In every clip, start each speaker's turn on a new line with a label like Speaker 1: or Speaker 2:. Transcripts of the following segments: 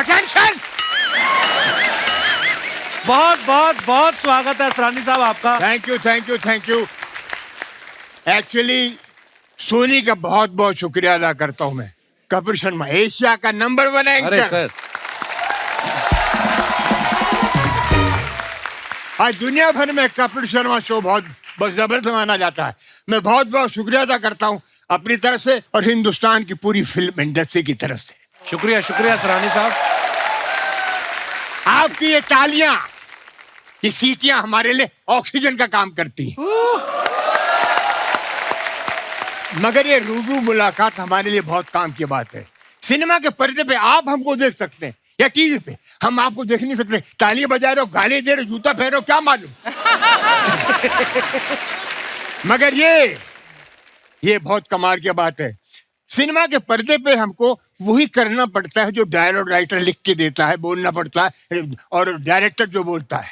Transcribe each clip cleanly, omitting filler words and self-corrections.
Speaker 1: Attention.
Speaker 2: बहुत बहुत बहुत स्वागत है असरानी साहब आपका।
Speaker 1: Thank you thank you thank you. Actually Sony का बहुत बहुत शुक्रिया अदा करता हूँ मैं। कपिल शर्मा एशिया का नंबर 1 एंकर।
Speaker 2: अरे सर,
Speaker 1: आज दुनिया भर में कपिल शर्मा शो बहुत जबरदस्त माना जाता है। मैं बहुत बहुत शुक्रिया अदा करता हूँ अपनी तरफ से और हिंदुस्तान की पूरी फिल्म इंडस्ट्री की तरफ से।
Speaker 2: शुक्रिया शुक्रिया असरानी साहब।
Speaker 1: आपकी ये तालियां, ये सीटियां हमारे लिए ऑक्सीजन का काम करती हैं। मगर ये रूबरू मुलाकात हमारे लिए बहुत काम की बात है। सिनेमा के पर्दे पे आप हमको देख सकते हैं या टीवी पे, हम आपको देख नहीं सकते। ताली बजा रहे हो, गाली दे रहे हो, जूता फेरो, क्या मालूम। मगर ये बहुत कमाल की बात है। सिनेमा के पर्दे पे हमको वही करना पड़ता है जो डायलॉग राइटर लिख के देता है, बोलना पड़ता है, और डायरेक्टर जो बोलता है।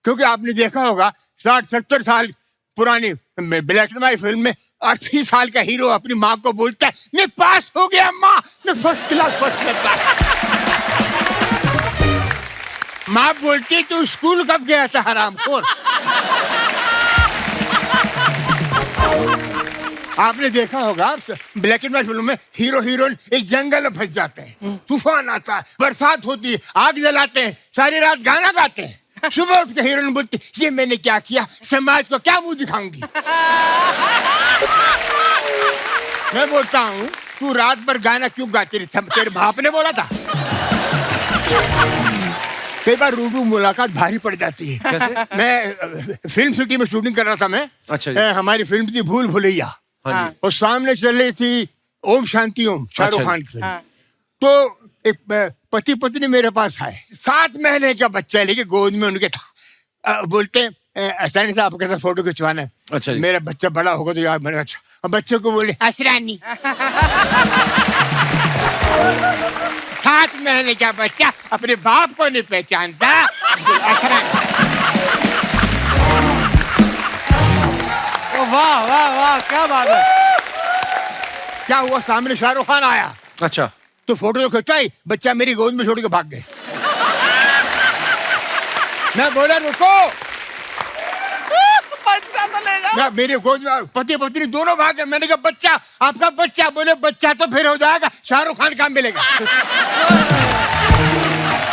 Speaker 1: क्योंकि आपने देखा होगा 60-70 साल पुरानी ब्लैक एंड व्हाइट फिल्म में 80 साल का हीरो अपनी माँ को बोलता है, मैं पास हो गया माँ, मैं फर्स्ट क्लास माँ बोलती तू स्कूल कब गया था हरामखोर। आपने देखा होगा ब्लैक एंड व्हाइट फिल्म में हीरो हीरोइन एक जंगल में फंस जाते हैं, तूफान आता है, बरसात होती है, आग जलाते हैं, सारी रात गाना गाते हैं। सुबह उठ के हीरोइन बोलती ये मैंने क्या किया, समाज को क्या मुंह दिखाऊंगी। मैं बोलता हूँ तू रात भर गाना क्यों गाती रही, तेरे बाप ने बोला था। कई बार रूबरू मुलाकात भारी पड़ जाती है।
Speaker 2: कैसे?
Speaker 1: मैं फिल्म सिटी में शूटिंग कर रहा था मैं।
Speaker 2: अच्छा
Speaker 1: हमारी फिल्म थी भूल भुलैया।
Speaker 2: हाँ।
Speaker 1: और सामने चल रही थी ओम शांति ओम, शाहरुख खान की फिल्म। तो एक पति पत्नी मेरे पास आए, 7 महीने का बच्चा है लेके गोद में उनके था। बोलते हैं असरानी साहब आपके साथ फोटो खिंचवाना है।
Speaker 2: अच्छा जी।
Speaker 1: मेरा बच्चा बड़ा होगा तो यार मैंने अच्छा। और बच्चे को बोले असरानी। 7 महीने का बच्चा अपने बाप को नहीं पहचानता। असरानी।
Speaker 2: वाह वाह वाह, क्या बात है।
Speaker 1: क्या हुआ, सामने शाहरुख खान आया।
Speaker 2: अच्छा,
Speaker 1: तो फोटो तो खिंचाई, बच्चा मेरी गोद में छोड़ के भाग गए। मैं बोला रुको,
Speaker 3: बच्चा तो ले जाओ।
Speaker 1: मैं मेरे गोद में पति पत्नी दोनों भाग गए। मैंने कहा बच्चा, आपका बच्चा। बोले बच्चा तो फिर हो जाएगा, शाहरुख खान काम मिलेगा।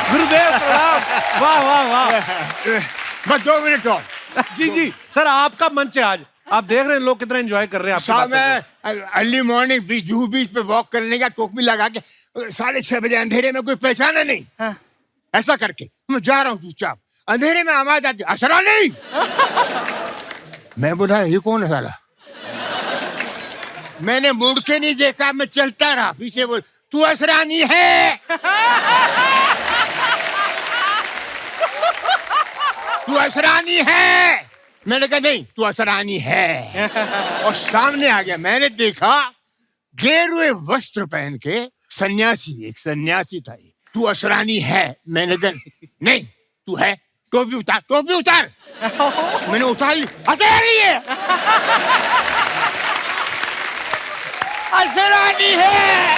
Speaker 2: गुरुदेव प्रणाम। वाह वाह वाह।
Speaker 1: बस 2 मिनट और।
Speaker 2: जी जी सर, आपका मंच है आज। आप देख रहे हैं लोग कितना एंजॉय कर रहे हैं आपकी
Speaker 1: साहब
Speaker 2: बातों
Speaker 1: मैं अर्ली मॉर्निंग जुहू बीच पे वॉक करने का, टोपी लगा के 6:30 बजे अंधेरे में कोई पहचाना नहीं।
Speaker 3: हाँ।
Speaker 1: ऐसा करके मैं जा रहा हूँ चुपचाप, अंधेरे में आवाज आती असरा नहीं। मैं बोला ये कौन है साला। मैंने मुड़ के नहीं देखा, मैं चलता रहा। पीछे बोल तू असरानी है, तू असरानी है। मैंने कहा नहीं तू असरानी है। और सामने आ गया, मैंने देखा गेरुए वस्त्र पहन के एक सन्यासी था। ये तू असरानी है। मैंने कहा नहीं तू है, टोपी उतार, टोपी उतार। मैंने उतार ली, असरानी है, असरानी है।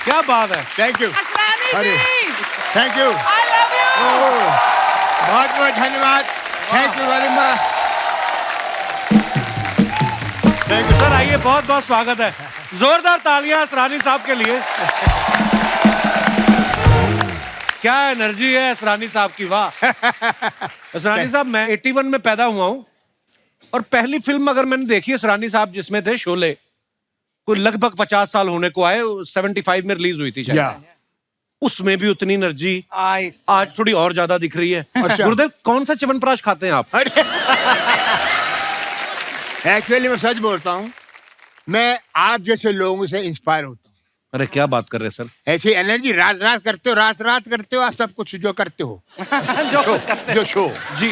Speaker 2: क्या बात है।
Speaker 1: थैंक यू,
Speaker 3: असरानी
Speaker 1: अरे
Speaker 3: ji,
Speaker 1: thank you,
Speaker 3: I love you।
Speaker 1: बहुत बहुत धन्यवाद। Thank you very much.
Speaker 2: Thank you sir. आइए, बहुत बहुत स्वागत है। जोरदार तालियां असरानी साहब के लिए। क्या एनर्जी है असरानी साहब की, वाह। असरानी साहब, मैं 81 में पैदा हुआ हूं और पहली फिल्म अगर मैंने देखी असरानी साहब जिसमें थे शोले, कोई लगभग 50 साल होने को आए, 75 में रिलीज हुई थी शायद। उसमें भी उतनी एनर्जी आज थोड़ी और ज्यादा दिख रही है।
Speaker 1: अच्छा।
Speaker 2: गुरुदेव, कौन सा च्यवनप्राश खाते हैं आप?
Speaker 1: एक्चुअली मैं सच बोलता हूँ, मैं आप जैसे लोगों से इंस्पायर होता हूँ।
Speaker 2: अरे क्या बात कर रहे हैं सर।
Speaker 1: ऐसी एनर्जी रात करते हो, रात करते हो आप सब कुछ जो करते हो। जो शो
Speaker 2: जी।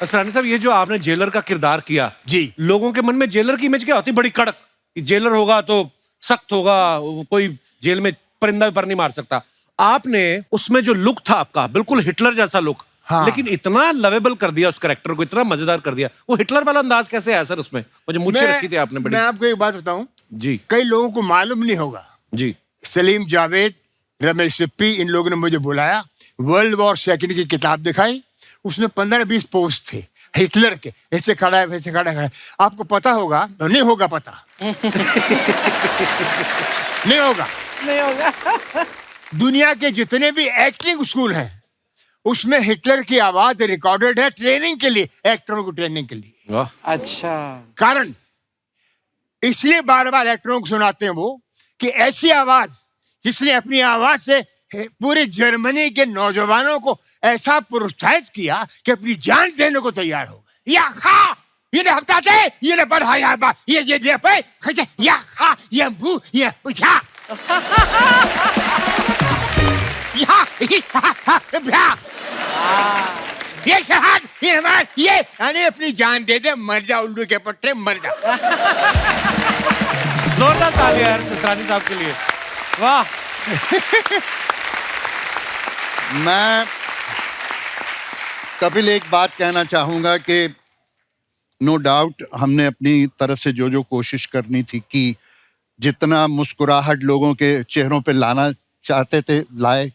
Speaker 2: असरानी साहब, ये जो आपने जेलर का किरदार किया
Speaker 1: जी,
Speaker 2: लोगों के मन में जेलर की इमेज क्या होती? बड़ी कड़क, कि जेलर होगा तो सख्त होगा, कोई जेल में परिंदा भी पर नहीं मार सकता। आपने उसमें जो लुक था आपका, बिल्कुल हिटलर जैसा लुक। हाँ। लेकिन इतना लवेबल कर दिया उस कैरेक्टर को, इतना मजेदार कर दिया। वो हिटलर वाला अंदाज कैसे आया सर उसमें? मुझे मुझे रखी थी आपने बड़ी।
Speaker 1: मैं आपको एक बात बताऊं,
Speaker 2: जी
Speaker 1: कई लोगों को मालूम नहीं होगा।
Speaker 2: जी
Speaker 1: सलीम जावेद, रमेश सिप्पी, इन लोगों ने मुझे बुलाया, वर्ल्ड वॉर सेकंड की किताब दिखाई। उसमें 15-20 पोस्ट थे हिटलर के, ऐसे खड़ा है वैसे खड़ा है। आपको पता होगा, नहीं होगा पता नहीं होगा।
Speaker 3: नहीं होगा।
Speaker 1: दुनिया के जितने भी एक्टिंग स्कूल हैं उसमें हिटलर की आवाज रिकॉर्डेड है, ट्रेनिंग के लिए, एक्टरों को ट्रेनिंग के लिए।
Speaker 2: वाह
Speaker 3: अच्छा।
Speaker 1: कारण इसलिए बार बार एक्टरों को सुनाते हैं वो कि ऐसी आवाज जिसने अपनी आवाज से पूरे जर्मनी के नौजवानों को ऐसा प्रोत्साहित किया कि अपनी जान देने को तैयार हो गए। या खा ये हफ्ता थे ये बढ़ा या बा ये पे खसे या खा ये भू ये उठा या ये शहाद ये मार ये यानी अपनी जान दे दे, मर जा उल्लू के पट्टे मर जा।
Speaker 2: जोरदार तालियां यार असरानी साहब के लिए। वाह।
Speaker 4: मैं कपिल एक बात कहना चाहूंगा कि नो डाउट हमने अपनी तरफ से जो जो कोशिश करनी थी कि जितना मुस्कुराहट लोगों के चेहरों पे लाना चाहते थे लाए,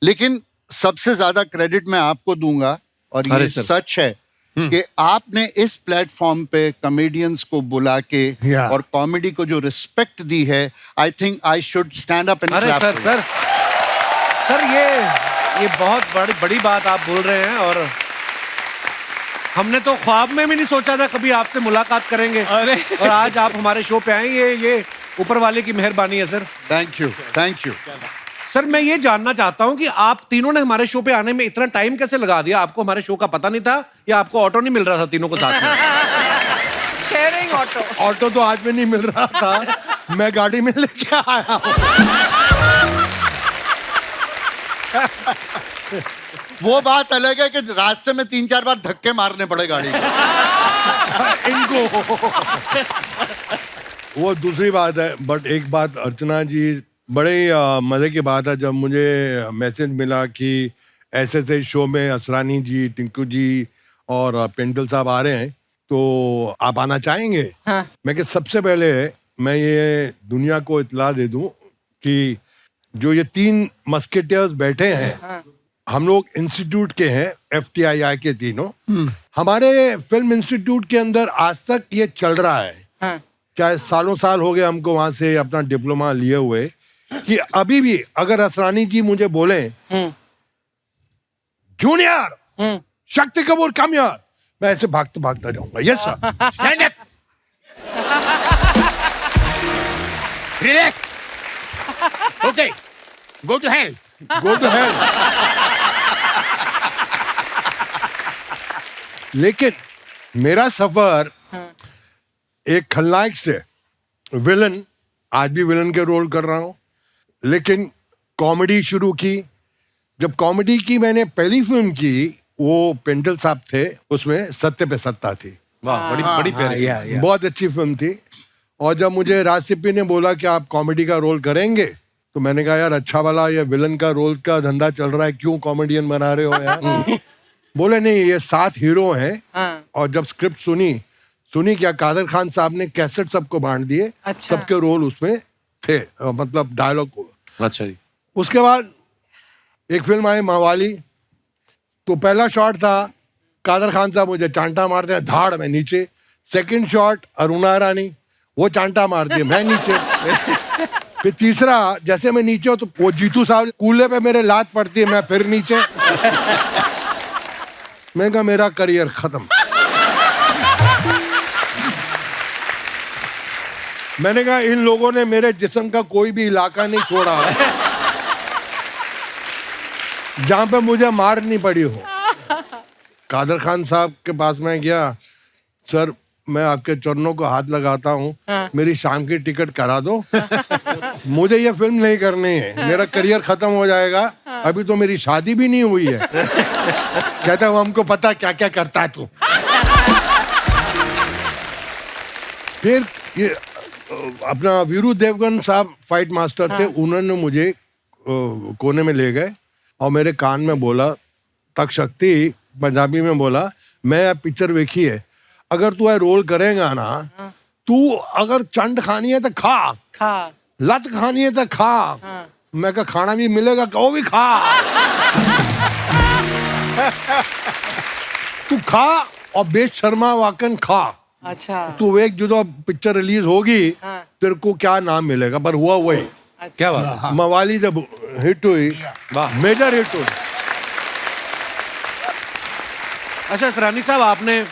Speaker 4: लेकिन सबसे ज्यादा क्रेडिट मैं आपको दूंगा और ये सच है कि आपने इस प्लेटफॉर्म पे कॉमेडियंस को बुला के और कॉमेडी को जो रिस्पेक्ट दी है, I think I should stand up and clap.
Speaker 2: Sir ये बहुत बड़ी बात आप बोल रहे हैं और हमने तो ख्वाब में भी नहीं सोचा था कभी आपसे मुलाकात करेंगे। और आज आप हमारे शो पे आए, ये ऊपर वाले की मेहरबानी है सर।
Speaker 4: Thank you.
Speaker 2: सर मैं ये जानना चाहता हूं कि आप तीनों ने हमारे शो पे आने में इतना टाइम कैसे लगा दिया? आपको हमारे शो का पता नहीं था या आपको ऑटो नहीं मिल रहा था तीनों को साथ में?
Speaker 3: Sharing auto.
Speaker 5: ऑटो तो आज में नहीं मिल रहा था, मैं गाड़ी में लेके आया हूँ।
Speaker 4: वो बात अलग है कि रास्ते में 3-4 बार धक्के मारने पड़े गाड़ी को।
Speaker 5: इनको वो दूसरी बात है। बट एक बात अर्चना जी, बड़े मजे की बात है जब मुझे मैसेज मिला कि ऐसे शो में असरानी जी, टिंकू जी और पेंटल साहब आ रहे हैं, तो आप आना चाहेंगे?
Speaker 3: हाँ।
Speaker 5: मैं कि सबसे पहले मैं ये दुनिया को इत्तला दे दूं कि जो ये 3 मस्केटियर्स बैठे हैं,
Speaker 3: हाँ।
Speaker 5: हम लोग इंस्टीट्यूट के हैं, FTII के तीनों। हमारे फिल्म इंस्टीट्यूट के अंदर आज तक ये चल रहा है,
Speaker 3: हाँ।
Speaker 5: चाहे सालों साल हो गए हमको वहां से अपना डिप्लोमा लिए हुए, कि अभी भी अगर असरानी जी मुझे बोले जूनियर शक्ति कपूर कम यार, मैं ऐसे भागता भागता जाऊंगा। Yes sir.
Speaker 1: Stand up, relax, okay, go to hell.
Speaker 5: Go to hell. लेकिन मेरा सफर एक खलनायक से विलन, आज भी विलन के रोल कर रहा हूं, लेकिन कॉमेडी शुरू की। जब कॉमेडी की मैंने पहली फिल्म की, वो पेंटल साहब थे, उसमें सत्य पे सत्ता थी।
Speaker 2: वाह, बड़ी प्यारी।
Speaker 5: बहुत अच्छी फिल्म थी। और जब मुझे राज सिप्पी ने बोला कि आप कॉमेडी का रोल करेंगे, तो मैंने कहा यार अच्छा वाला ये विलन का रोल का धंधा चल रहा है, क्यों कॉमेडियन बना रहे हो यार? बोले नहीं, ये 7 हीरो हैं।
Speaker 3: हाँ।
Speaker 5: और जब स्क्रिप्ट सुनी क्या, कादर खान साहब ने कैसेट सबको बांट दिए।
Speaker 3: अच्छा।
Speaker 5: सबके रोल उसमें थे, मतलब डायलॉग।
Speaker 2: अच्छा जी।
Speaker 5: उसके बाद एक फिल्म आई मवाली, तो पहला शॉट था कादर खान साहब मुझे चांटा मारते हैं धाड़ में नीचे। सेकंड शॉट अरुणा रानी, वो चांटा मारती है, मैं नीचे। फिर तीसरा जैसे मैं नीचे हूं तो वो जीतू साहब कूल्हे पे मेरे लात पड़ती है, मैं फिर नीचे। मैं कहा मेरा करियर खत्म। मैंने कहा इन लोगों ने मेरे जिस्म का कोई भी इलाका नहीं छोड़ा जहां पे मुझे मार नहीं पड़ी हो। कादर खान साहब के पास मैं गया, सर मैं आपके चरणों को हाथ लगाता हूँ, मेरी शाम की टिकट करा दो। मुझे ये फिल्म नहीं करनी है, मेरा करियर खत्म हो जाएगा, अभी तो मेरी शादी भी नहीं हुई है। कहता हूँ हमको पता क्या क्या करता है तू। फिर ये अपना वीरू देवगन साहब फाइट मास्टर थे, उन्होंने मुझे कोने में ले गए और मेरे कान में बोला, तक शक्ति पंजाबी में बोला, मैं पिक्चर देखी है, अगर तू रोल करेगा ना तू अगर चंड खानी है तो खा,
Speaker 3: खा।
Speaker 5: लत खानी है तो खा।
Speaker 3: हाँ।
Speaker 5: मैं कहा खाना भी मिलेगा, वो भी खा। तू खा और बेशर्मा वाकन खा।
Speaker 3: अच्छा।
Speaker 5: तू एक जो पिक्चर रिलीज होगी,
Speaker 3: हाँ।
Speaker 5: तेरे को क्या नाम मिलेगा, पर हुआ वही।
Speaker 2: क्या बात है?
Speaker 5: मवाली जब हिट हुई,
Speaker 2: वाह।
Speaker 5: मेजर हिट हुई।
Speaker 2: अच्छा सरानी साहब, आपने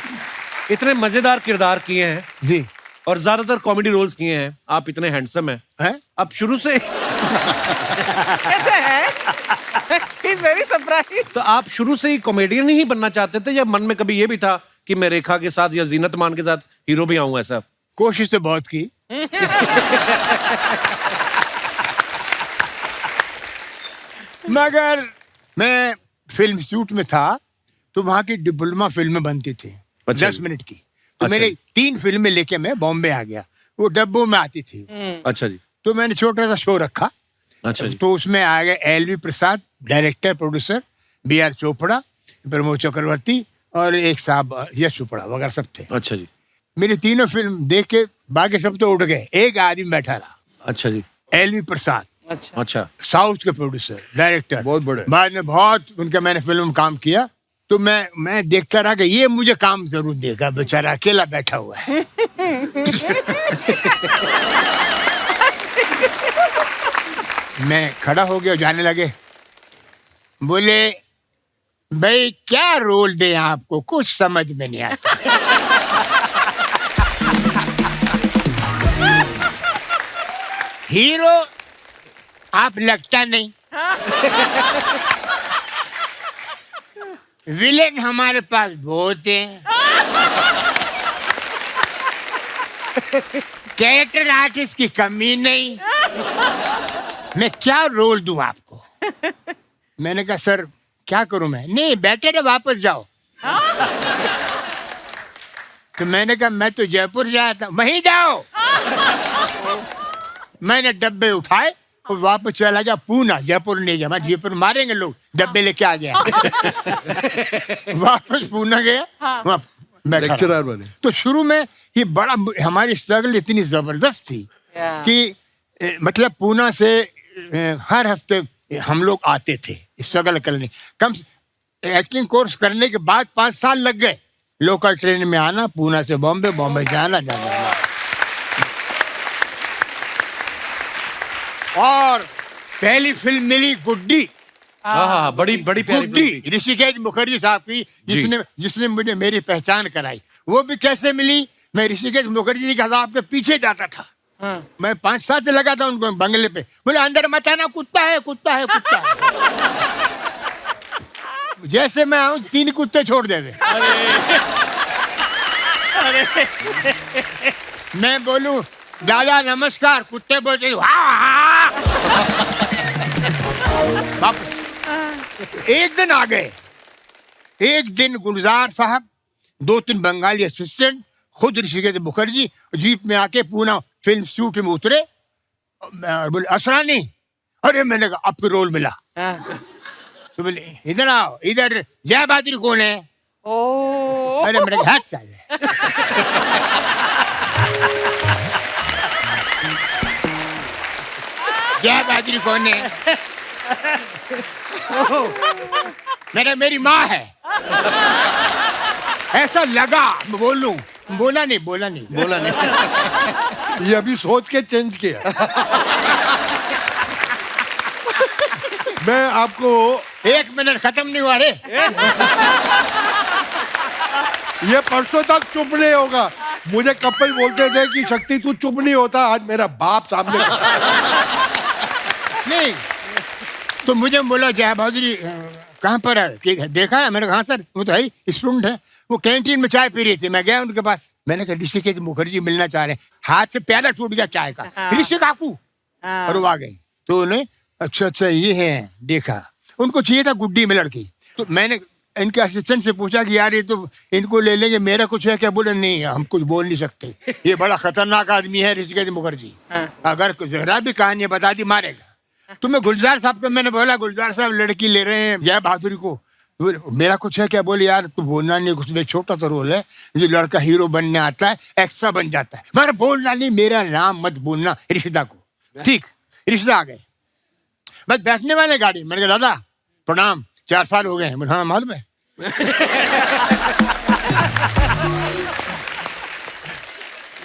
Speaker 2: इतने मजेदार किरदार किए हैं
Speaker 1: जी
Speaker 2: और ज्यादातर कॉमेडी रोल्स किए हैं, आप इतने हैंडसम हैं।
Speaker 1: है?
Speaker 2: अब शुरू से
Speaker 3: कैसे है? He's very surprised.
Speaker 2: तो आप शुरू से ही कॉमेडियन ही बनना चाहते थे, या मन में कभी ये भी था कि मैं रेखा के साथ या जीनत मान के साथ हीरो भी आऊं? ऐसा
Speaker 1: कोशिश तो बहुत की। मगर मैं फिल्म शूट में था तो वहां की डिप्लोमा फिल्में बनती थी,
Speaker 2: अच्छा
Speaker 1: 10
Speaker 2: जी।
Speaker 1: मिनट की। तो
Speaker 2: अच्छा
Speaker 1: मेरे
Speaker 2: जी।
Speaker 1: 3 फिल्में लेके मैं बॉम्बे आ गया, वो डब्बों में आती थी।
Speaker 2: अच्छा जी।
Speaker 1: तो मैंने छोटा सा शो रखा।
Speaker 2: अच्छा जी।
Speaker 1: तो उसमें आ गए LV Prasad director producer, BR Chopra, Pramod Chakraborty और एक साहब यश चोपड़ा वगैरह सब थे।
Speaker 2: अच्छा जी।
Speaker 1: मेरी तीनों फिल्म देख के बाकी सब तो उठ गए, एक आदमी बैठा रहा,
Speaker 2: अच्छा जी।
Speaker 1: एलवी प्रसाद,
Speaker 3: अच्छा।
Speaker 2: अच्छा।
Speaker 1: साउथ के प्रोड्यूसर डायरेक्टर,
Speaker 5: बहुत बड़े।
Speaker 1: बाद में बहुत उनका मैंने फिल्म में काम किया। तो मैं देखता रहा कि ये मुझे काम जरूर देगा, बेचारा अकेला बैठा हुआ है। मैं खड़ा हो गया, जाने लगे। बोले भाई क्या रोल दे आपको, कुछ समझ में नहीं आता। हीरो आप लगता नहीं, विलेन हमारे पास बहुत हैं, कैरेक्टर आर्टिस्ट की कमी नहीं, मैं क्या रोल दूं आपको? मैंने कहा सर क्या करूं मैं? नहीं बेटर है वापस जाओ। तो मैंने कहा मैं तो जयपुर जाया था, वहीं जाओ। मैंने डब्बे उठाए और वापस चला गया पूना, जयपुर नहीं गया, मैं जयपुर मारेंगे लोग, डब्बे लेके आ गया। वापस पूना गया, वहाँ बैठा
Speaker 5: लेक्चरर
Speaker 1: रहा।
Speaker 5: बने।
Speaker 1: तो शुरू में ये बड़ा हमारी स्ट्रगल इतनी जबरदस्त थी कि मतलब पूना से हर हफ्ते हम लोग आते थे स्ट्रगल करने। कम एक्टिंग कोर्स करने के बाद 5 साल लग गए लोकल ट्रेन में आना, पूना से बॉम्बे, बॉम्बे जाना जाना। और पहली फिल्म मिली गुड्डी,
Speaker 2: हाँ, बड़ी बड़ी प्यारी फिल्म
Speaker 1: गुड्डी
Speaker 2: थी।
Speaker 1: ऋषिकेश मुखर्जी साहब की, जिसने मुझे मेरी पहचान कराई। वो भी कैसे मिली? मैं ऋषिकेश मुखर्जी के साहब के पीछे जाता था। मैं 5 साल से लगा था उनको बंगले पे। बोले अंदर मत आना, कुत्ता है, कुत्ता है, कुत्ता है। जैसे मैं आऊं 3 कुत्ते छोड़ देवे। मैं बोलूं दादा नमस्कार, कुत्ते बोलते वापस। एक दिन आ गए, एक दिन गुलजार साहब, 2-3 बंगाली असिस्टेंट, खुद ऋषिकेश मुखर्जी जीप में आके पूना फिल्म शूट में उतरे। बोले असरानी, अरे मैंने कहा आपको रोल मिला। तो बोले इधर आओ, इधर जय बहादुर कौन है?
Speaker 3: ओ।
Speaker 1: अरे मैंने कहा हाथ साल जय बहादुर कौन है? मेरी माँ है। ऐसा लगा बोलूं, बोला नहीं
Speaker 4: बोला नहीं।
Speaker 5: ये अभी सोच के चेंज किया। मैं आपको
Speaker 1: 1 मिनट खत्म नहीं हुआ रे।
Speaker 5: ये परसों तक चुप नहीं होगा। मुझे कपिल बोलते थे कि शक्ति तू चुप नहीं होता, आज मेरा बाप सामने।
Speaker 1: नहीं तो मुझे बोला जय बहादुरी कहाँ पर है कि देखा है? मैंने कहा हाँ सर, वो तो है स्टूडेंट है, वो कैंटीन में चाय पी रही थी। मैं गया उनके पास, मैंने कहा ऋषिकेश मुखर्जी मिलना चाह रहे हैं। हाथ से प्याला टूट गया चाय का। ऋषि काकू, और वो आ गई। तो उन्हें अच्छा ये है, देखा उनको चाहिए था गुड्डी में लड़की। तो मैंने इनके असिस्टेंट से पूछा कि यार ये तो इनको ले लेंगे, मेरा कुछ है क्या? बोले नहीं हम कुछ बोल नहीं सकते, ये बड़ा खतरनाक आदमी है ऋषिकेश मुखर्जी, अगर जरा भी कहानी बता दी मारेगा। तो मैं गुलजार साहब को मैंने बोला गुलजार साहब लड़की ले रहे हैं जय बहादुरी को, मेरा कुछ है क्या? बोले यार तू बोलना नहीं, उसमें छोटा सा रोल है, जो लड़का हीरो बनने आता है एक्स्ट्रा बन जाता है। मगर बोलना नहीं, मेरा नाम मत बोलना रिश्ता को। ठीक, रिश्ता आ गए, बस बैठने वाले गाड़ी। मैंने कहा दादा प्रणाम, 4 साल हो गए हैं। हाँ मालूम है।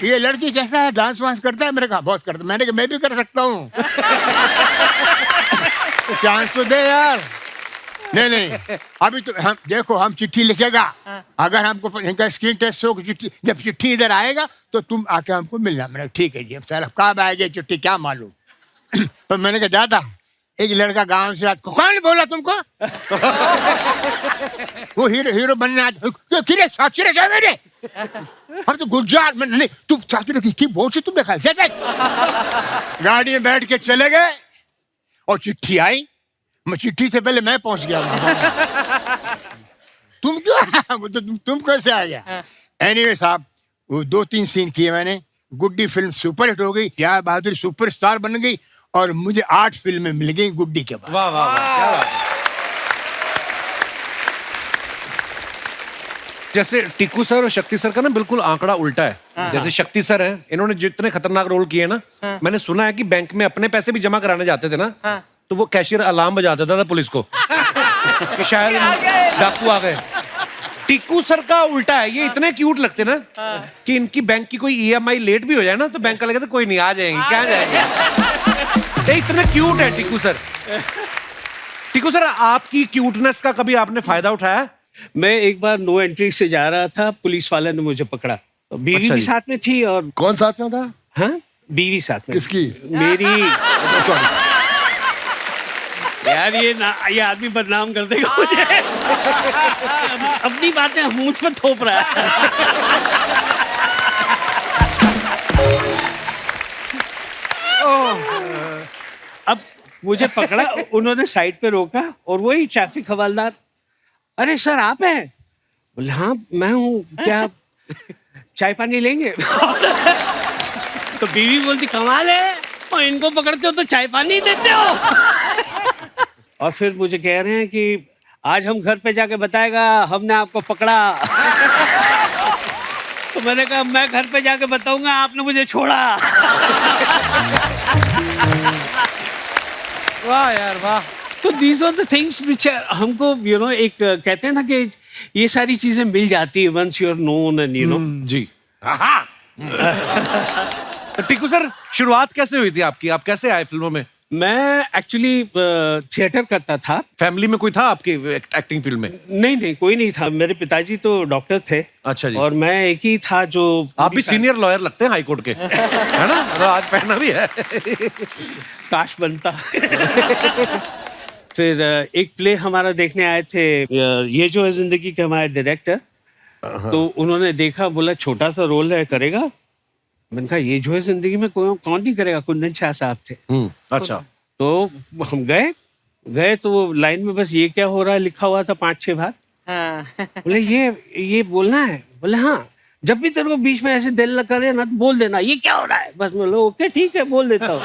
Speaker 1: ये लड़की कैसा है, डांस वांस करता है? मैंने कहा बहुत करता। मैंने कहा मैं भी कर सकता हूँ। चांस तो दे यार। नहीं अभी तो हम देखो, हम चिट्ठी लिखेगा, अगर हमको इनका स्क्रीन टेस्ट हो, जब चिट्ठी इधर आएगा तो तुम आके हमको मिलना। मैंने कहा ठीक है जी। अब सर कब आएगी चिट्ठी क्या मालूम। तो मैंने कहा दादा एक लड़का गांव से आज, कौन बोला तुमको? वो हीरो बनने आज किरे साचरे जा मेरे। हम तो गुजरात में नहीं, तुम साचरे की बोल से तुमने खाया। गाड़ी में बैठ के चले गए और चिट्ठी आई। मैं चिट्ठी से पहले मैं पहुंच गया। तुम क्यों तुम कैसे आ गया? एनीवे साहब, वो 2-3 सीन किए मैंने। गुड्डी फिल्म सुपरहिट हो गई, प्यार बहादुर सुपरस्टार बन गई और मुझे 8 फिल्में मिल गई गुड्डी के बाद।
Speaker 2: वाह वाह वाह, क्या बात है। जैसे टीकू सर और शक्ति सर का ना बिल्कुल आंकड़ा उल्टा है। जैसे शक्ति सर हैं, इन्होंने जितने खतरनाक रोल किए ना, मैंने सुना है कि बैंक में अपने पैसे भी जमा कराने जाते थे ना, तो वो कैशियर अलार्म बजा देता था पुलिस को कि शायद डाकू आ गए। टीकू सर का उल्टा है, ये इतने क्यूट लगते ना कि इनकी बैंक की कोई EMI लेट भी हो जाए ना तो बैंक वाले कहते कोई नहीं, आ जाएंगे, क्या जाएंगे। इतने क्यूट है टीकू सर। टीकू सर, आपकी क्यूटनेस का कभी आपने फायदा उठाया?
Speaker 6: मैं एक बार नो एंट्री से जा रहा था, पुलिस वाले ने मुझे पकड़ा। बीवी
Speaker 2: अच्छा
Speaker 6: भी
Speaker 2: जी।
Speaker 6: साथ में थी और
Speaker 5: कौन साथ में था?
Speaker 6: हाँ, बीवी साथ में।
Speaker 5: किसकी?
Speaker 6: मेरी। यार ये आदमी बदनाम कर देगा मुझे। अपनी बातें मुझ पर थोप रहा है। अब मुझे पकड़ा, उन्होंने साइड पे रोका और वही ट्रैफिक हवलदार, अरे सर आप हैं? बोले हाँ मैं हूँ, क्या चाय पानी लेंगे? तो बीवी बोलती कमाल है, और इनको पकड़ते हो तो चाय पानी देते हो। और फिर मुझे कह रहे हैं कि आज हम घर पे जाके बताएगा हमने आपको पकड़ा। तो मैंने कहा मैं घर पे जाके बताऊंगा आपने मुझे छोड़ा।
Speaker 2: वाह यार वाह।
Speaker 6: तो these are the things which हमको एक कहते हैं ना कि ये सारी चीजें मिल जाती है once you are known and
Speaker 2: जी। टीकू सर, शुरुआत कैसे हुई थी आपकी? आप कैसे आए फिल्मों में?
Speaker 6: मैं एक्चुअली थिएटर करता था।
Speaker 2: फैमिली में कोई था आपकी एक्टिंग फील्ड में?
Speaker 6: नहीं कोई नहीं था। मेरे पिताजी तो डॉक्टर थे।
Speaker 2: अच्छा जी।
Speaker 6: और मैं एक ही था जो।
Speaker 2: आप भी सीनियर लॉयर लगते हैं हाई कोर्ट के, है ना? तो आज पहना भी है।
Speaker 6: काश बनता। फिर एक प्ले हमारा देखने आए थे, ये जो है जिंदगी के हमारे डायरेक्टर। तो उन्होंने देखा, बोला छोटा सा रोल है, करेगा? मैंने कहा ये जो है जिंदगी में कौन नहीं करेगा। कुंदन शाह साहब थे।
Speaker 2: अच्छा।
Speaker 6: तो हम गए तो लाइन में बस ये क्या हो रहा है लिखा हुआ था 5-6 बार। बोले ये बोलना है? बोले हाँ, जब भी तेरे को बीच में ऐसे दिल करे ना तो बोल देना ये क्या हो रहा है। बस बोलो ओके ठीक है, बोल देता हूँ।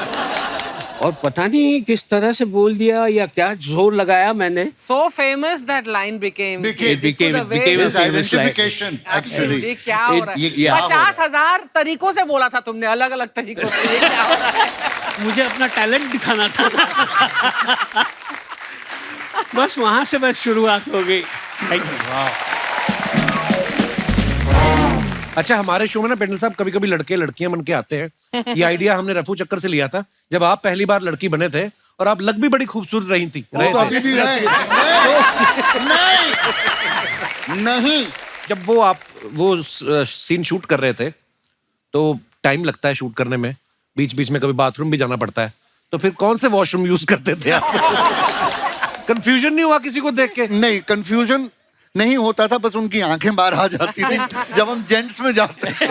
Speaker 6: और पता नहीं किस तरह से बोल दिया या क्या जोर लगाया मैंने।
Speaker 3: So famous that line became.
Speaker 6: It became a
Speaker 4: His
Speaker 6: famous line.
Speaker 4: identification actually.
Speaker 3: ये क्या हो रहा
Speaker 4: ये
Speaker 3: है?
Speaker 4: क्या हो रहा है?
Speaker 3: 50,000 तरीकों से बोला था तुमने, अलग अलग तरीकों से। ये क्या हो रहा है?
Speaker 6: मुझे अपना टैलेंट दिखाना था। बस वहां से बस शुरुआत हो गई। Thank you.
Speaker 2: अच्छा, हमारे शो में ना पेंडल साहब कभी कभी लड़के लड़कियां बन के आते हैं। ये आइडिया हमने रफू चक्कर से लिया था जब आप पहली बार लड़की बने थे, और आप लग भी बड़ी खूबसूरत रही थी।
Speaker 5: वो तो अभी भी है।
Speaker 4: नहीं
Speaker 2: जब वो सीन शूट कर रहे थे तो टाइम लगता है शूट करने में, बीच बीच में कभी बाथरूम भी जाना पड़ता है, तो फिर कौन से वॉशरूम यूज करते थे आप? कंफ्यूजन नहीं हुआ किसी को देख के?
Speaker 4: नहीं, कंफ्यूजन नहीं होता था, बस उनकी आंखें बाहर आ जाती थी जब हम जेंट्स में जाते थे।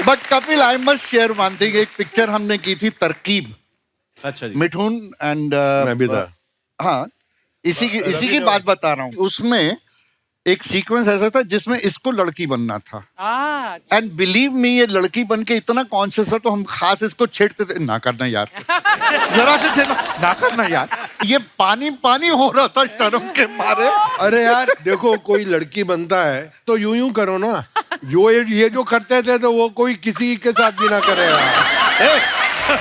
Speaker 4: But Kapil, I must share one thing. एक पिक्चर हमने की थी तरकीब,
Speaker 2: अच्छा जी।
Speaker 4: मिठुन एंड
Speaker 5: मैं भी था।
Speaker 4: हाँ, इसी की बात बता रहा हूँ। उसमें एक सीक्वेंस ऐसा था जिसमें इसको लड़की बनना था
Speaker 3: अच्छा।
Speaker 4: एंड बिलीव मी ये लड़की बन के इतना कॉन्शियस था तो हम खास इसको छेड़ते थे ना करना यार जरा से थे ना करना यार ये पानी पानी हो रहा था शर्म के मारे
Speaker 5: अरे यार देखो कोई लड़की बनता है तो यूं यूं करो ना ये जो करते थे तो वो कोई किसी के साथ भी ना करे यार।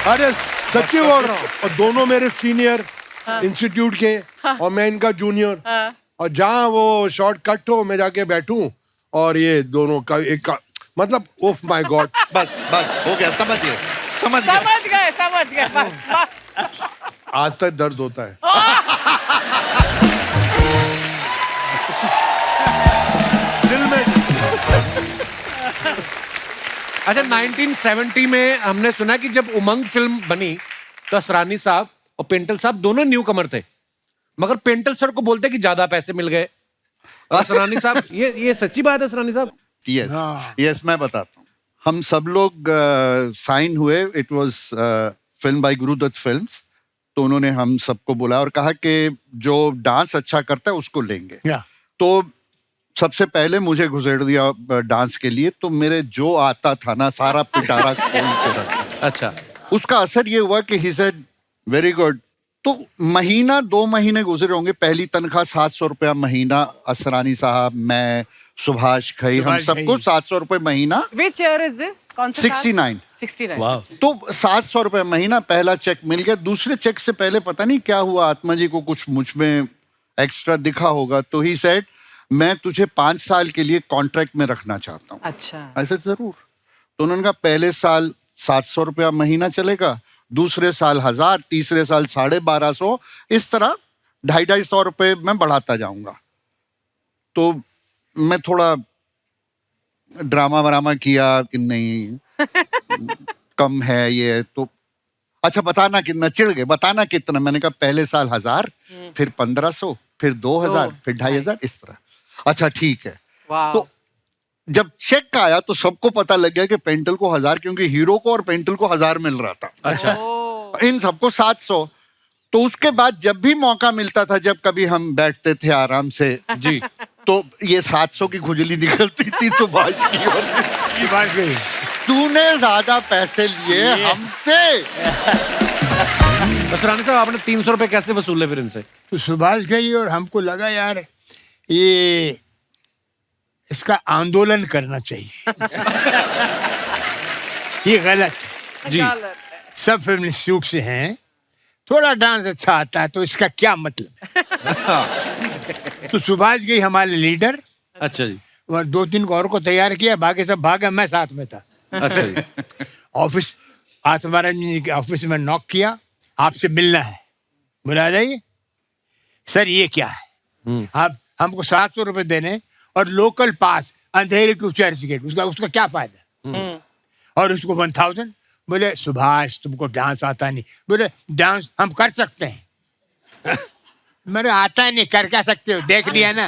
Speaker 5: अरे सच्ची बोल रहा हूँ। और दोनों मेरे सीनियर इंस्टीट्यूट के और मैं इनका जूनियर और जहाँ वो शॉर्ट कट हो मैं जाके बैठूं और ये दोनों का एक का मतलब ओह माय गॉड।
Speaker 4: बस बस हो गया समझ गए
Speaker 3: समझ गए बस।
Speaker 5: आज तक दर्द होता है। दिल में।
Speaker 2: अच्छा 1970 में हमने सुना कि जब उमंग फिल्म बनी तो असरानी साहब और पेंटल साहब दोनों न्यू कमर थे, मगर पेंटल सर को बोलते कि ज्यादा पैसे मिल गए। और असरानी साहब ये सच्ची बात है असरानी साहब?
Speaker 4: यस यस मैं बताता हूँ। हम सब लोग साइन हुए, it was film by Guru Dutt films, तो उन्होंने हम सबको बुलाया और कहा कि जो डांस अच्छा करता है उसको लेंगे।
Speaker 1: या
Speaker 4: तो सबसे पहले मुझे घुसेड़ दिया डांस के लिए, तो मेरे जो आता था ना सारा पिटारा खोल के रखा।
Speaker 2: अच्छा।
Speaker 4: उसका असर ये हुआ कि ही सेड वेरी गुड। तो महीना 2 महीने गुजरे होंगे, पहली तनख्वाह 700 रुपया महीना, असरानी साहब, मैं, सुभाष खई, हम
Speaker 1: सुभाष
Speaker 4: सबको
Speaker 1: घई।
Speaker 4: 700 रुपए महीना।
Speaker 3: Which year is this? कौन सा साल?
Speaker 4: 69।
Speaker 3: 69।
Speaker 2: वाह।
Speaker 4: तो 700 रुपए महीना पहला चेक मिल गया। दूसरे चेक से पहले पता नहीं क्या हुआ, आत्मा जी को कुछ मुझ में एक्स्ट्रा दिखा होगा, तो ही सेड मैं तुझे 5 साल के लिए कॉन्ट्रैक्ट में रखना चाहता हूँ।
Speaker 3: अच्छा।
Speaker 4: ऐसे जरूर। तो उन्होंने कहा पहले साल 700 रुपया महीना चलेगा, दूसरे साल 1000, तीसरे साल 1250, इस तरह 250 रुपए मैं बढ़ाता जाऊंगा। तो मैं थोड़ा ड्रामा वरामा किया कि नहीं कम है ये, तो अच्छा बताना कितना, चिढ़ गए, बताना कितना। मैंने कहा पहले साल 1000, फिर 1500, फिर 2000, फिर 2500, इस तरह। अच्छा ठीक है।
Speaker 3: वाह।
Speaker 4: तो जब चेक आया तो सबको पता लग गया कि पेंटल को 1000, क्योंकि हीरो को और पेंटल को 1000 मिल रहा था,
Speaker 2: अच्छा।
Speaker 4: इन सबको 700। तो उसके बाद जब भी मौका मिलता था, जब कभी हम बैठते थे आराम से
Speaker 2: जी।
Speaker 4: तो ये 700 की खुजली निकलती थी सुभाष की, और
Speaker 1: की बात गई।
Speaker 4: तूने ज्यादा पैसे लिए हमसे।
Speaker 2: असरानी साहब आपने 300 रुपए कैसे वसूले फिर इनसे?
Speaker 1: तो सुभाष गई और हमको लगा यार ये इसका आंदोलन करना चाहिए। ये गलत है,
Speaker 2: जी।
Speaker 3: गलत है।
Speaker 1: सब फिल्म इंस्टीट्यूट से हैं, थोड़ा डांस अच्छा आता है तो इसका क्या मतलब है? तो सुभाष गई हमारे लीडर,
Speaker 2: अच्छा जी।
Speaker 1: और 2-3 को और को तैयार किया, बाकी सब भागे, मैं साथ में था।
Speaker 2: अच्छा जी।
Speaker 1: ऑफिस आत्माराम जी के ऑफिस में नॉक किया, आपसे मिलना है, बुला जाइए। सर ये क्या है, आप हमको 700 रुपए देने और लोकल पास अंधेरे टू चर्च गेट, उसका क्या फायदा? और उसको 1000। बोले सुभाष तुमको डांस आता नहीं। बोले डांस हम कर सकते हैं। मेरे आता नहीं, कर क्या सकते हो, देख लिया ना।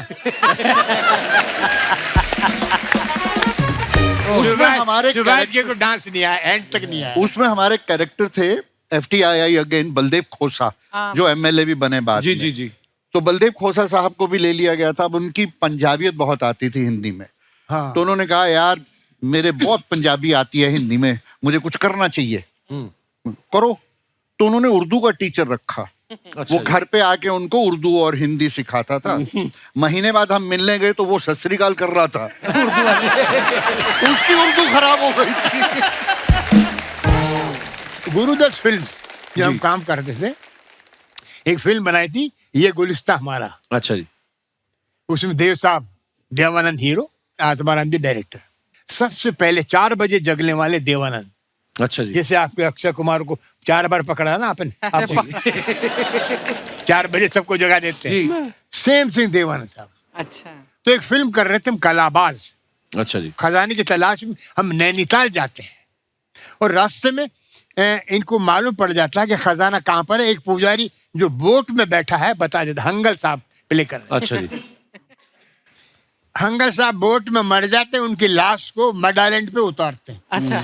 Speaker 4: उसमें हमारे
Speaker 1: सुभाष के को डांस नहीं आया, एंड तक नहीं आया।
Speaker 4: उसमें हमारे कैरेक्टर थे FTII अगेन बलदेव खोसा, जो MLA भी बने बाद
Speaker 2: जी
Speaker 4: में।
Speaker 2: जी जी।
Speaker 4: तो बलदेव खोसा साहब को भी ले लिया गया था। अब उनकी पंजाबियत बहुत आती थी हिंदी में,
Speaker 1: हाँ।
Speaker 4: तो उन्होंने कहा यार मेरे बहुत पंजाबी आती है हिंदी में, मुझे कुछ करना चाहिए, करो। तो उन्होंने उर्दू का टीचर रखा। वो घर पे आके उनको उर्दू और हिंदी सिखाता था। महीने बाद हम मिलने गए तो वो सत श्री अकाल कर रहा था। उसकी उर्दू खराब हो गई थी।
Speaker 1: गुरुदत्त फिल्म्स जो हम काम करते थे, एक फिल्म बनाई थी ये गुलिस्ता हमारा।
Speaker 2: अच्छा जी।
Speaker 1: उसमें देव साहब, देवानंद हीरो, आत्माराम जी डायरेक्टर। सबसे पहले 4 बजे जगने वाले देवानंद।
Speaker 2: अच्छा जी।
Speaker 1: जैसे आपके अक्षय कुमार को 4 बार पकड़ा ना अपन, आप 4 बजे सबको जगा देते हैं, सेम थिंग देवानंद साहब।
Speaker 3: अच्छा।
Speaker 1: तो एक फिल्म कर रहे थे हम, कलाबाज।
Speaker 2: अच्छा जी।
Speaker 1: खजाने की तलाश में हम नैनीताल जाते हैं और रास्ते में इनको मालूम पड़ जाता है कि खजाना कहाँ पर है। एक पुजारी जो बोट में बैठा है बता देता, हंगल साहब प्ले कर रहे हैं।
Speaker 2: अच्छा जी।
Speaker 1: हंगल साहब बोट में मर जाते हैं, उनकी लाश को मड आइलैंड पे उतारते हैं।
Speaker 3: अच्छा।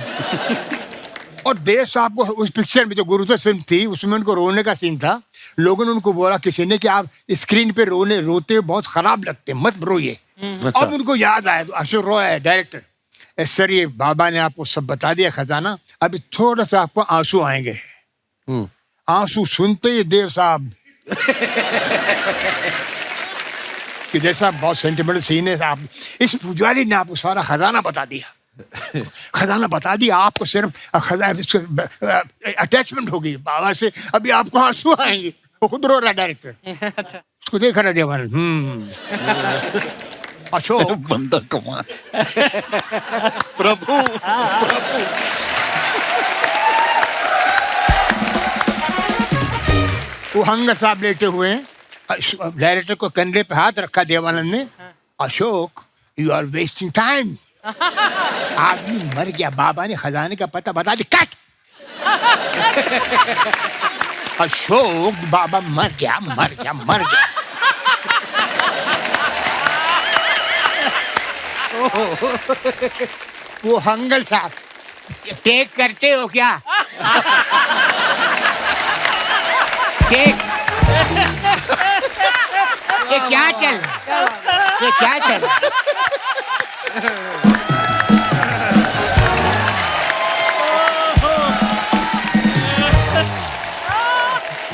Speaker 1: और देव साहब को उस पिक्चर में जो गुरुदत्त फिल्म थी उसमें उनको रोने का सीन था। लोगों ने उनको बोला किसी ने कि आप स्क्रीन पे रोते हुए बहुत खराब लगते हैं, मत रोइए।
Speaker 2: अच्छा।
Speaker 1: अब उनको याद आया, तो अशोक रॉय है डायरेक्टर, सर ये बाबा ने आपको सब बता दिया खजाना, अभी थोड़ा सा आपको आंसू आएंगे। आंसू सुनते ही देव साहब कि जैसा बहुत सेंटिमेंटल सीन है, आप इस पुजारी ने आपको सारा खजाना बता दिया। खजाना बता दिया आपको, सिर्फ अटैचमेंट हो गई बाबा से, अभी आपको आंसू आएंगे। वो खुद रो रहा है डायरेक्टर,
Speaker 3: अच्छा।
Speaker 1: उसको देख रहा देवान। अशोक
Speaker 4: बंदा कमाल। प्रभु
Speaker 1: वो हंगर साहब लेटे हुए हैं, डायरेक्टर को कंधे पे हाथ रखा देवानंद ने। Ashok you are wasting time, आदमी मर गया, बाबा ने खजाने का पता बता दिया। कट। अशोक बाबा मर गया, मर गया, मर गया। वो हंगल साहब, टेक करते हो क्या? टेक। ये क्या चल रहा है? ये क्या चल रहा है?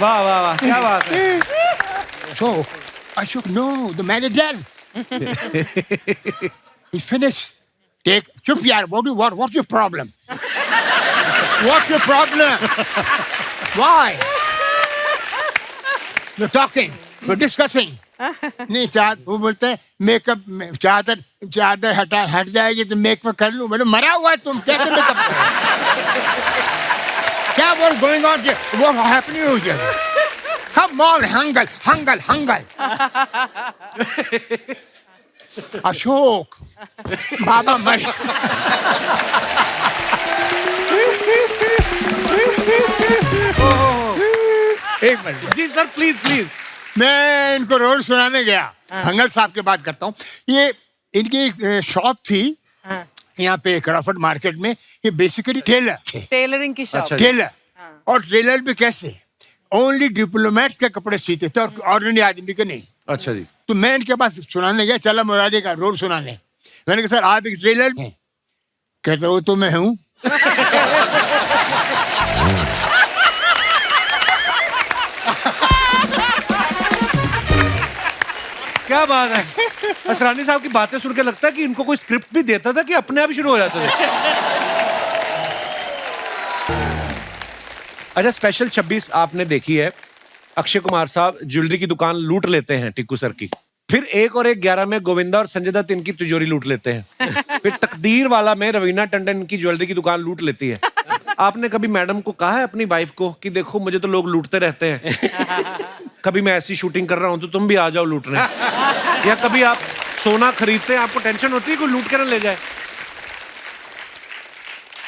Speaker 2: वाह वाह वाह, क्या बात है।
Speaker 1: Ashok, no, the man is dead. He finished. Take, चुप यार, what's your problem? What's your problem? Why? We're talking, we're discussing. नहीं वो बोलते हैं मेकअप, चादर हट जाएगी तो मेकअप कर लूं। मैंने मरा हुआ है तुम, कैसे मेकअप? क्या what's going on here? What's happening here? Come on, Hangal. Ashok बाबा मर। एक मिनट
Speaker 2: जी सर, प्लीज प्लीज।
Speaker 1: मैं इनको रोल सुनाने गया, हंगल साहब की बात करता हूँ। ये इनकी एक शॉप थी यहाँ पे क्रॉफर्ड मार्केट में। ये बेसिकली टेलर थे,
Speaker 3: टेलरिंग की शॉप।
Speaker 2: अच्छा।
Speaker 1: टेलर। और टेलर भी कैसे, ओनली डिप्लोमेट्स के कपड़े सीते थे और ऑर्डिनरी आदमी के नहीं।
Speaker 2: अच्छा जी।
Speaker 1: तो मैं इनके पास सुनाने गया, चला मुरारी का रोल सुनाने। मैंने कहा सर आप एक टेलर हैं? कहते वो तो मैं हूँ।
Speaker 2: क्या बात है। असरानी साहब की बातें सुन के लगता है कि इनको कोई स्क्रिप्ट भी देता था कि अपने आप ही शुरू हो जाते थे। अच्छा, स्पेशल 26 आपने देखी है। अक्षय कुमार साहब ज्वेलरी की दुकान लूट लेते हैं टिक्कू सर की। फिर 1 और 1 11 में गोविंदा और संजय दत्त इनकी तिजोरी लूट लेते हैं। फिर तकदीर वाला में रवीना टंडन इनकी ज्वेलरी की दुकान लूट लेती है। आपने कभी मैडम को कहा है अपनी वाइफ को कि देखो मुझे तो लोग लूटते रहते हैं, कभी मैं ऐसी शूटिंग कर रहा हूं तो तुम भी आ जाओ लूटने? या कभी आप सोना खरीदते हैं, आपको टेंशन होती है कोई लूट कर ले जाए?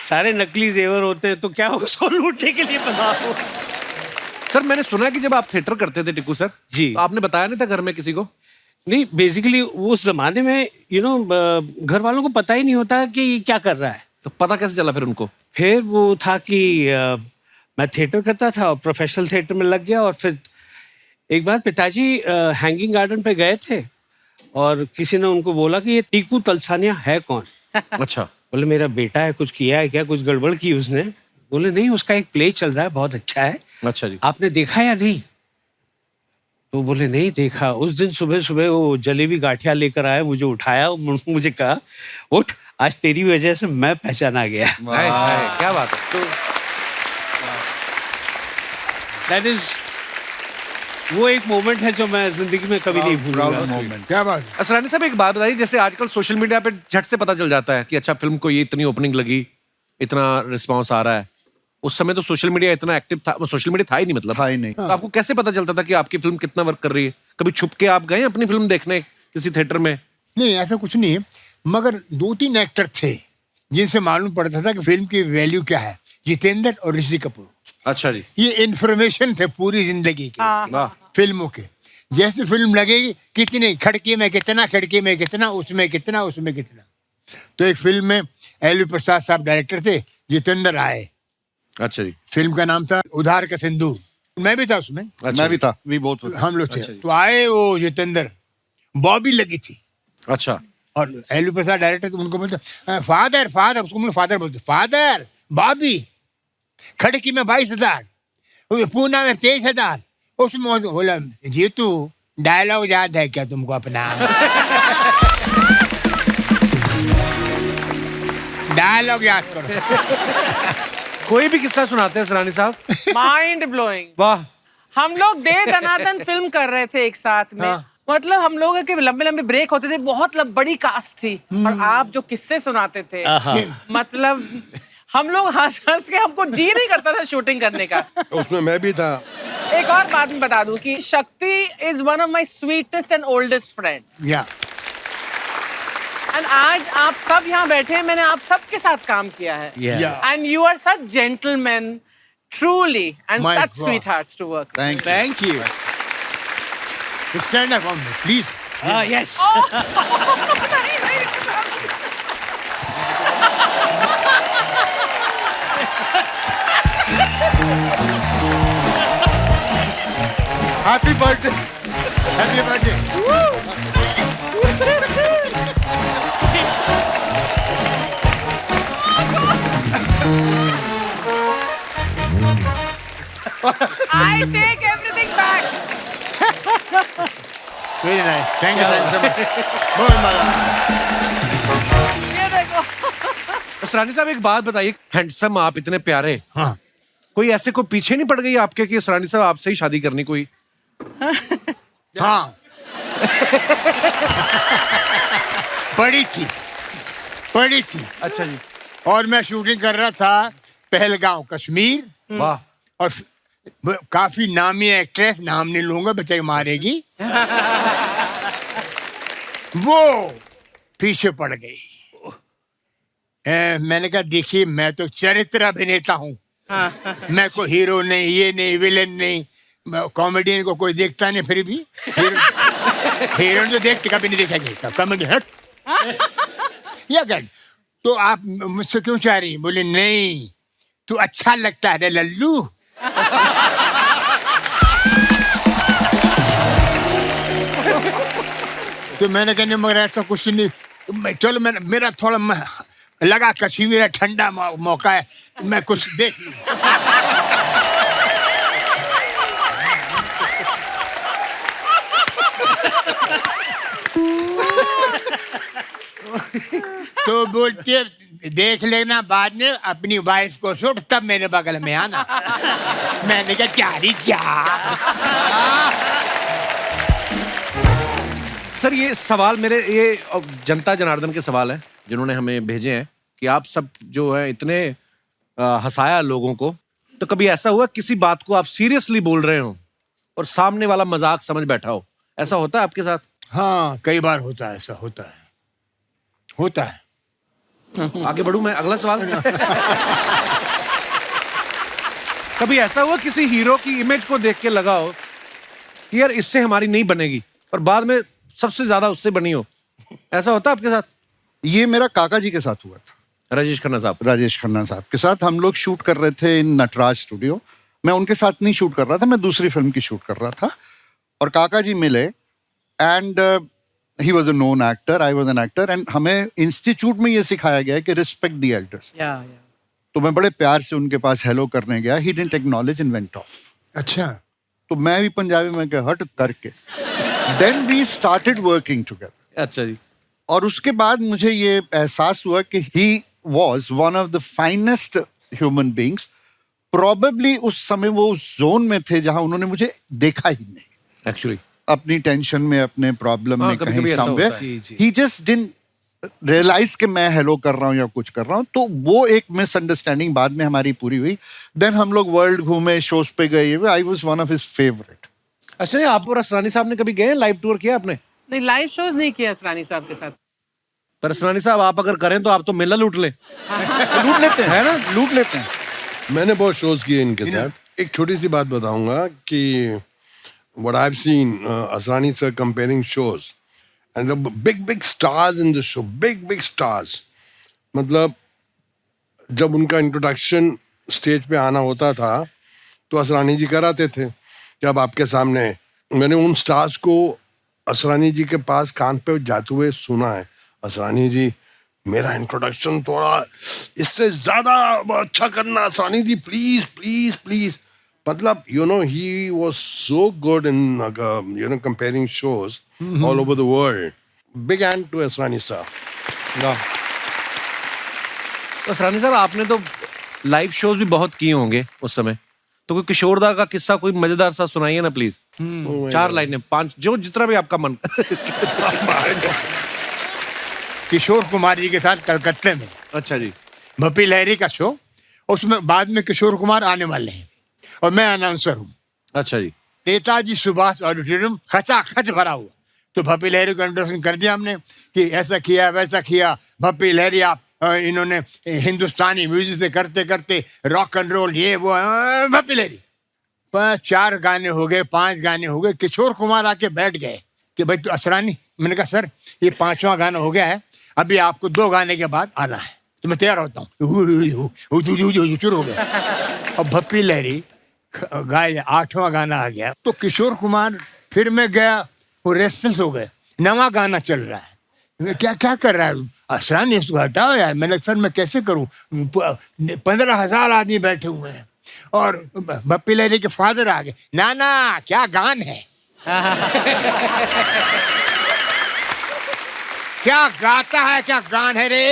Speaker 6: सारे नकली जेवर होते हैं तो क्या उसको लूटने के लिए बना हो।
Speaker 2: सर मैंने सुना कि जब आप थिएटर करते थे टिक्कू सर
Speaker 6: जी।
Speaker 2: तो आपने बताया नहीं था घर में किसी को?
Speaker 6: नहीं, बेसिकली उस जमाने में घर वालों को पता ही नहीं होता कि ये क्या कर रहा है।
Speaker 2: तो पता कैसे चला फिर उनको?
Speaker 6: फिर वो था कि मैं थिएटर करता था और प्रोफेशनल थिएटर में लग गया। और फिर एक बार पिताजी हैंगिंग गार्डन पे गए थे और किसी ने उनको बोला कि ये टीकू तलसानिया है कौन?
Speaker 2: अच्छा।
Speaker 6: बोले मेरा बेटा है, कुछ किया है क्या, कुछ गड़बड़ की उसने? बोले नहीं, उसका एक प्ले चल रहा है, बहुत अच्छा है।
Speaker 2: अच्छा जी।
Speaker 6: आपने देखा या नहीं? तो बोले नहीं देखा। उस दिन सुबह सुबह वो जलेबी गाठिया लेकर आया, मुझे उठाया, मुझे कहा उठ, आज तेरी वजह से मैं पहचाना गया।
Speaker 2: क्या बात है।
Speaker 6: तो दैट इज वो एक मोमेंट है जो मैं जिंदगी में कभी नहीं भूलूंगा।
Speaker 4: मोमेंट।
Speaker 1: क्या बात?
Speaker 2: असरानी साहब एक बात बताइए, जैसे आजकल सोशल मीडिया पे झट से पता चल जाता है कि अच्छा फिल्म को ये इतनी ओपनिंग लगी, इतना रिस्पांस आ रहा है। उस समय तो सोशल मीडिया इतना एक्टिव था, सोशल मीडिया था ही नहीं मतलब।
Speaker 4: था ही नहीं।
Speaker 2: तो आपको कैसे पता चलता था कि आपकी फिल्म कितना वर्क कर रही है? कभी छुप के आप गए अपनी फिल्म देखने किसी थिएटर में?
Speaker 1: नहीं ऐसा कुछ नहीं है, मगर 2-3 एक्टर थे जिनसे मालूम पड़ता था कि फिल्म की वैल्यू क्या है। जितेंद्र और ऋषि कपूर,
Speaker 2: अच्छा जी।
Speaker 1: ये इंफॉर्मेशन थे पूरी जिंदगी की
Speaker 2: वाह।
Speaker 1: फिल्मों के। जैसे फिल्म लगेगी, कितनी खिड़की में कितना, खिड़की में कितना, उसमें कितना, उसमें कितना। तो एक फिल्म में एल प्रसाद साहब डायरेक्टर थे, जितेंद्र आए।
Speaker 2: अच्छा जी।
Speaker 1: फिल्म का नाम था उधार का सिंदूर, मैं भी था उसमें।
Speaker 2: अच्छा
Speaker 4: मैं भी था, भी बहुत।
Speaker 1: हम लोग थे।
Speaker 2: अच्छा जी।
Speaker 1: तो आए वो जितेंद्र, बॉबी लगी थी,
Speaker 2: अच्छा,
Speaker 1: और एलवी प्रसाद डायरेक्टर, तो उनको बोलते फादर फादर, उसको फादर बोलते, फादर बॉबी खड़की में 22,000, पूना में 23,000, उसमें बोला जीतू डायलॉग याद है क्या तुमको अपना? डायलॉग याद करो।
Speaker 2: कोई भी किस्सा सुनाते हैं सरानी साहब।
Speaker 3: Mind blowing.
Speaker 2: वाह।
Speaker 3: हम लोग दे दनादन फिल्म कर रहे थे एक साथ में।
Speaker 1: हाँ।
Speaker 3: मतलब हम लोग के लंबे लंबे ब्रेक होते थे, बहुत बड़ी कास्ट थी, और आप जो किस्से सुनाते थे, मतलब हम लोग हंस हंस के हमको जी नहीं करता था शूटिंग करने का।
Speaker 5: उसमें मैं भी था।
Speaker 3: एक और बात मैं बता दूं कि शक्ति is one of my sweetest and oldest friend,
Speaker 1: या
Speaker 3: एंड आज आप सब यहाँ बैठे हैं, मैंने आप सबके साथ काम किया है,
Speaker 1: Yeah.
Speaker 3: And you are such gentleman truly and
Speaker 1: My
Speaker 3: such
Speaker 1: God.
Speaker 3: sweethearts to work with.
Speaker 4: Thank you.
Speaker 1: Stand up on me please.
Speaker 6: Yes
Speaker 1: happy birthday, happy birthday.
Speaker 3: I take everything back.
Speaker 1: Very nice, thank you so much, बहुत मजा।
Speaker 3: ये देखो,
Speaker 2: तो सरानी साहब एक बात बताइए, handsome आप इतने प्यारे,
Speaker 1: हाँ
Speaker 2: कोई ऐसे कोई पीछे नहीं पड़ गई आपके कि सरानी साहब आपसे ही शादी करनी कोई?
Speaker 1: हाँ पड़ी थी, पड़ी थी।
Speaker 2: अच्छा जी।
Speaker 1: और मैं शूटिंग कर रहा था पहलगांव कश्मीर,
Speaker 2: वाह।
Speaker 1: और काफी नामी एक्ट्रेस, नाम नहीं लूंगा बेचारी मारेगी, वो पीछे पड़ गई। मैंने कहा देखिए मैं तो चरित्र अभिनेता हूँ, मैं कोई हीरो नहीं, ये नहीं, विलेन नहीं, कॉमेडियन को कोई देखता नहीं, फिर भी हीरोइन तो देखते कभी नहीं देखा, कॉमेडी हट या कर। तो आप मुझसे क्यों चाह रही? बोले नहीं तू अच्छा लगता है लल्लू। तो मैंने कहने मगर ऐसा कुछ नहीं, चलो मैंने मेरा थोड़ा लगा कश्मीर है, ठंडा मौका है, मैं कुछ देख लूं। तो बोलते देख लेना बाद में अपनी वाइफ को सुट, तब मेरे बगल में आना। मैंने कहा चारी चार।
Speaker 2: सर ये सवाल मेरे, ये जनता जनार्दन के सवाल हैं जिन्होंने हमें भेजे हैं कि आप सब जो है इतने हंसाया लोगों को, तो कभी ऐसा हुआ किसी बात को आप सीरियसली बोल रहे हो और सामने वाला मजाक समझ बैठा हो? ऐसा होता है आपके साथ?
Speaker 1: हाँ कई बार होता है, ऐसा होता है, होता है।
Speaker 2: आगे बढ़ूं मैं, अगला सवाल। कभी ऐसा हुआ किसी हीरो की इमेज को देख के लगा हो कि यार इससे हमारी नहीं बनेगी, और बाद में सबसे ज्यादा उससे बनी हो? ऐसा होता है आपके साथ?
Speaker 4: ये मेरा काका जी के साथ हुआ था,
Speaker 2: राजेश खन्ना साहब।
Speaker 4: राजेश खन्ना साहब के साथ हम लोग शूट कर रहे थे इन नटराज स्टूडियो। मैं उनके साथ नहीं शूट कर रहा था, मैं दूसरी फिल्म की शूट कर रहा था, और काका जी मिले, and he was a known actor, I was an actor, and हमें इंस्टीट्यूट में ये सिखाया गया कि रिस्पेक्ट द एल्डर्स। तो मैं बड़े प्यार से उनके पास हेलो करने गया, he didn't acknowledge and went off.
Speaker 1: अच्छा।
Speaker 4: तो मैं भी पंजाबी में कहा हट करके, then we started working together.
Speaker 2: अच्छा जी।
Speaker 4: और उसके बाद मुझे ये एहसास हुआ कि he was one of the finest human beings. Probably उस समय वो उस जोन में थे जहां उन्होंने मुझे देखा ही नहीं,
Speaker 2: एक्चुअली
Speaker 4: अपनी टेंशन में, अपने प्रॉब्लम में,
Speaker 2: कभी-कभी
Speaker 4: कहीं
Speaker 2: ऐसा
Speaker 4: समवेयर
Speaker 2: होता है।
Speaker 4: ही जस्ट डिडंट रियलाइज कि मैं हेलो कर रहा हूँ या कुछ कर रहा हूँ। तो वो एक मिसअंडरस्टैंडिंग बाद में हमारी पूरी हुई। देन हम लोग वर्ल्ड घूमे, शोज पे गए, I was one of his favourite.
Speaker 2: अच्छा, आप और असरानी साहब ने कभी गए लाइव टूर किया आपने?
Speaker 3: नहीं, लाइव शोज नहीं किया असरानी साहब के साथ।
Speaker 2: पर असरानी साहब आप अगर करें तो आप तो मेला लूट ले।
Speaker 4: लूट लेते हैं, है ना, लूट लेते हैं।
Speaker 5: मैंने बहुत शोज किए इनके साथ। एक छोटी सी बात बताऊंगा कि what I've seen Asrani sir comparing shows and the big stars in the show, big stars. मतलब जब उनका इंट्रोडक्शन स्टेज पे आना होता था तो असरानी जी कराते थे कि अब आपके सामने। मैंने उन स्टार्स को असरानी जी के पास कान पे जाते हुए सुना है, असरानी जी मेरा इंट्रोडक्शन थोड़ा इससे ज्यादा अच्छा करना असरानी जी, प्लीज प्लीज प्लीज. मतलब he was so good in comparing shows all over the world. Big hand to Asrani साहब.
Speaker 2: तो असरानी साहब आपने तो लाइव शोज भी बहुत किए होंगे उस समय, तो कोई किशोरदा का किस्सा कोई मजेदार सा सुनाइए ना प्लीज. 4 लाइनें, 5, जो जितना भी आपका मन.
Speaker 1: किशोर कुमार जी के साथ कलकत्ते में
Speaker 2: अच्छा जी.
Speaker 1: भपी लहरी का शो, उसमें बाद में किशोर कुमार आने वाले हैं और मैं अनाउंसर हूँ.
Speaker 2: अच्छा जी.
Speaker 1: नेताजी सुभाष ऑडिटोरियम खचाखच भरा हुआ. तो भपी लहरी को इंट्रोडक्शन कर दिया हमने कि ऐसा किया वैसा किया. भपी लहरी आप इन्होंने हिंदुस्तानी म्यूजिक से करते करते रॉक एंड रोल ये वो. भपी लहरी 4 गाने हो गए, 5 गाने हो गए. किशोर कुमार आके बैठ गए कि भाई तो असरानी, मैंने कहा सर ये 5वां गाना हो गया है, अभी आपको 2 गाने के बाद आना है, तो मैं तैयार होता हूँ. शुरू हो गया. अब भपी लहरी गाए, 8वां गाना आ गया तो किशोर कुमार फिर मैं गया, वो रेस्टलेस हो गए. 9वां गाना चल रहा है, क्या क्या कर रहा है असरानी, इसको हटाओ यार. मैंने सर मैं कैसे करूं, 15,000 आदमी बैठे हुए हैं. और भप्पी लहरी के फादर आ गए, ना ना क्या गान है. क्या गाता है, क्या गान है रे,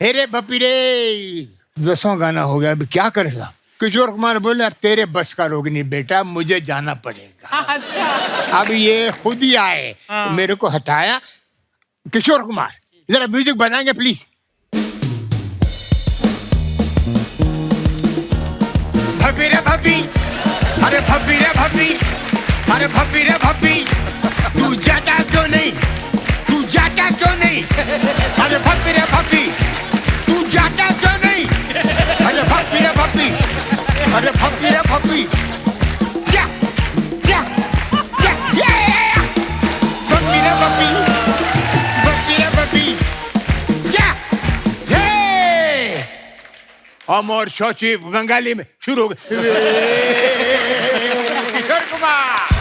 Speaker 1: हे रे भप्पी रे. 10वां गाना हो गया, अभी क्या करे साहब. किशोर कुमार बोले यार तेरे बस का रोग नहीं बेटा, मुझे जाना पड़ेगा.
Speaker 3: अच्छा.
Speaker 1: अब ये खुद ही आए, मेरे को हटाया. किशोर कुमार जरा म्यूजिक बनाएंगे प्लीज. भपी रे भपी, अरे भपी रे भपी, अरे भपी रे भपी, तू जाता क्यों नहीं, तू जाता क्यों नहीं. अरे भपी रे भपी, तू जाता क्यों नहीं. अरे भपी रे भपी, अरे भपी रे भपी, जा जा जा ये भपी रे भपी, भपी रे भपी, जा ये. अमर शौची बंगाली में शुरू हो गए. किशोर कुमार.